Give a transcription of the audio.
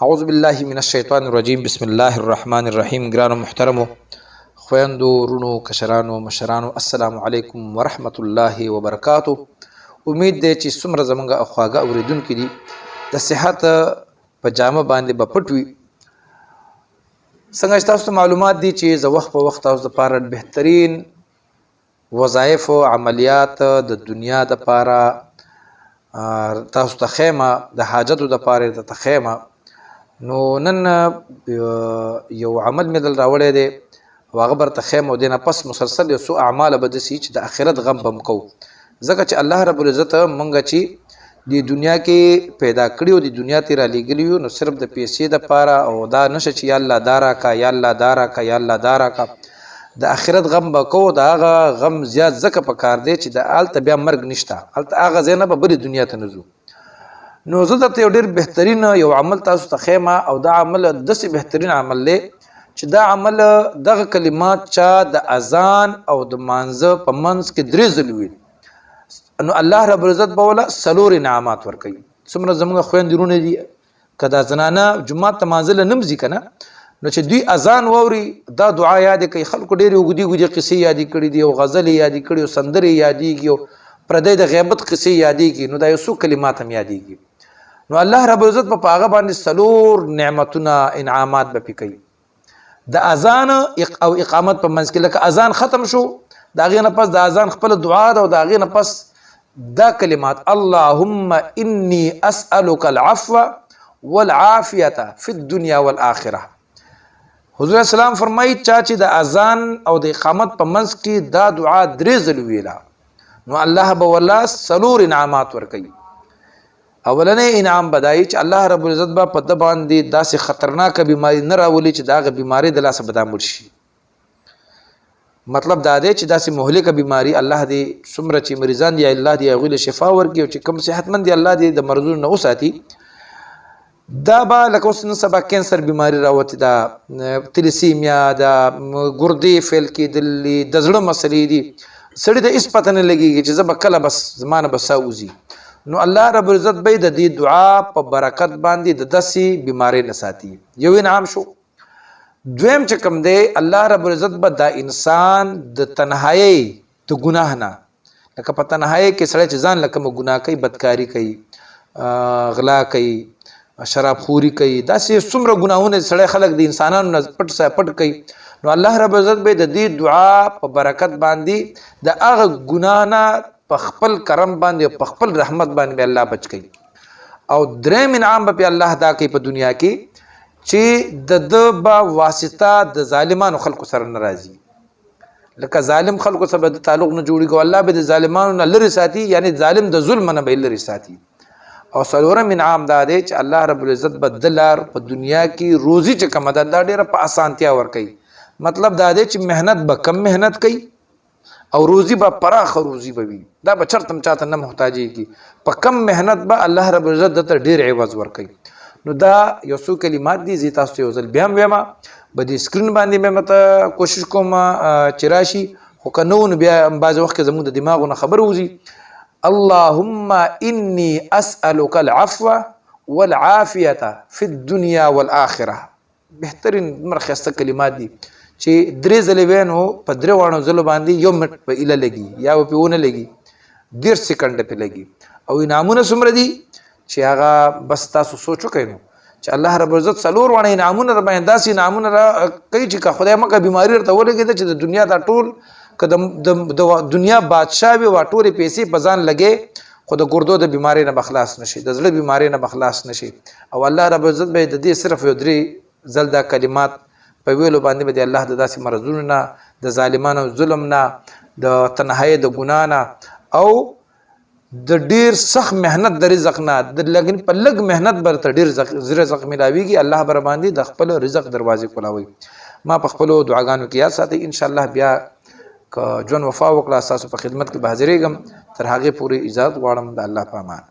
اعوذ بالله من الشیطان الرجیم بسم الله الرحمن الرحیم. ګرانو محترمو خویندو رونو کشرانو مشرانو السلام علیکم ورحمت الله وبرکاتو. امید دی چې څومره زمونږ اخواګه اوریدونکو دي د صحت په جامه باندې به پټ وي. څنګه چې تاسو ته معلومات دي چې زه وخت په وخت تاسو لپاره بهترین وظایف او عملیات د دنیا لپاره تاسو ته خیمه د حاجتو لپاره د خیمه. نو نن یو عمل مې دل راوړی دی او هغه برته خیمه او دینه پس مسلسل یو څو اعمال به داسې چې د آخرت غم به م کوو، ځکه چې الله رب العزت مونږ چې د دنیا کې پیدا کړي او د دنیا ته رالیږلي یو، نو صرف د پیسې دپاره او دا نشه چې یا الله دا راکه یا الله دا راکه یا الله دا راکه، د آخرت غم به کوو. د هغه غم زیات ځکه پکار دی چې د هلته بیا مرګ نشته، هلته هغه ځای نه به بلې دنیا ته نه ځو. نو زه درته یو ډېر بهترین یو عمل تاسو ته ښیمه او دا عمل داسې بهترین عمل دی چې دا عمل دغه کلمات چا د اذان او د مانځه په منځ کې 3 ځل ویل، نو الله رب العزت به وله 4 انعامات ورکوي. څومره زموږ خویندې وروڼه دي که دا زنانه جومات ته مانځله نه ځي که نه، نو چې دوی اذان واوري دا دعا یادې کوي. خلکو ډېرې اوږدې اوږدې قصې یادې کړي دي او غزلې یادې کړي او سندرې یادېږي او پردی د غیبت قصې یادېږي، نو دا یو څو کلمات هم یادېږي. نو الله رب العزت په هغه باندې 4 نعمتونه انعامات به پې کوي. د اذان او اقامت په منځ کې لکه اذان ختم شو د هغې نه پس د اذان خپله دعا ده او د هغې نه پس دا کلمات اللهم انی اسألک العفو والعافیة فی الدنیا والآخرة. حضور اسلام فرمایي چا چې د اذان او د اقامت په منځ کې دا دعا 3 ځل ویله نو الله به والله 4 انعامات ورکوي. اولنی انعام بدایي چې الله رب العزت به په ده باندې داسې خطرناکه بیماری نه راولي چې د هغه بیمارۍ د لاسه به دا مړ شي. مطلب دا دی چې داسې مهلکه بیماری الله دې څومره چې مریضان دي الله دې هغوی له شفا ورکړي او چې کوم صحتمند دي الله دې د مرضونو نه وساتي. دا به لکه اوس نن سبا کینسر بیماری راوتې ده، تلیسیمیا ده، ګردې فیل کېدلې، د زړه مسلې دي، سړي ته هېڅ پته نه لګېږي چې زه به کله بس زما نه به ساه وځي. نو الله رب العزت به د دې دعا په برکت باندې د داسې بیمارۍ نه ساتي. یو انعام شو. دویم چې کوم دی الله رب العزت به دا انسان د تنهایۍ د ګناه نه، لکه په تنهایۍ کې سړی چې ځان له کومه ګناه کوي، بدکاري کوي، غلا کوي، شرابخوري کوي، داسې څومره ګناهونه سړی خلک د انسانانو نه پټ کوي، نو الله رب العزت به د دې دعا په برکت باندې د هغه ګناه نه په خپل کرم باندې په خپل رحمت باندې به الله بچ کوي. او دریم انعام به الله دا کوي په دنیا کې چې د به واسطه د ظالمانو خلکو سره نه راځي. لکه ظالم خلکو سره به د تعلق نه جوړېږي، الله به د ظالمانو نه لرې ساتي، یعنی ظالم د ظلم نه به یې لرې ساتي. او 4م انعام دا دی چې الله رب العزت به د لار په دنیا کې روزي چې کومه ده دا ډېره په اسانتیا ورکوي. مطلب دا دی چې محنت به کم محنت کوي او روزي به پراخه روزي به وي، دا به چرته هم چاته نه محتاجېږي. په کم محنت به الله رب العزت دته ډېر عوض ورکوي. نو دا یو څو کلمات دي، زه تاسو ته یو ځل بیا هم ویمه، به د سکرین باندې مې مته کوشش کوم چې راشي، خو که نه و نو بیا بعضې وخت کې زموږ د دماغو نه خبر وځي. اللهم انی اسألک العفو والعافیة فی الدنیا والآخرة. بهترین دومره ښایسته کلمات دي چې 3 ځلې وی نو په 3 ځلو باندې 1 منټ په ایله لګي یا په ونه لګي، 1.5 سکنډ په لګي. او انعامونه څومره دي چې هغه بس تاسو سوچ وکئ نو چې الله رب العزت 4 انعامونه در باندې داسې انعامونه را کوي چې که خدای مکه بیماري ورته ولګېده چې د دنیا دا ټول که د دنیا بادشاه وي وا ټولې پیسې په ځان لګې خو د ګردو د بیمارۍ نه به خلاص نشي، د زړه بیمارۍ نه به خلاص نشي. او الله رب العزت به د دې صرف یو 3 ځل دا کلمات په ویلو باندې به د الله د داسې مرضونو نه، د ظالمانو ظلم نه، د تنهایۍ د ګناه نه او د ډېر سخت محنت د رزق نه، لیکن په لږ محنت به ورته ډېر رزق میلاویږي. الله به راباندې د خپل رزق دروازې کولاوي. ما په خپلو دعاګانو کې یاد ساتئ. انشاءالله بیا که ژوند وفا وکړه ستاسو په خدمت کې به حاضرېږم. تر هغې پورې اجازت غواړم. د الله په امان.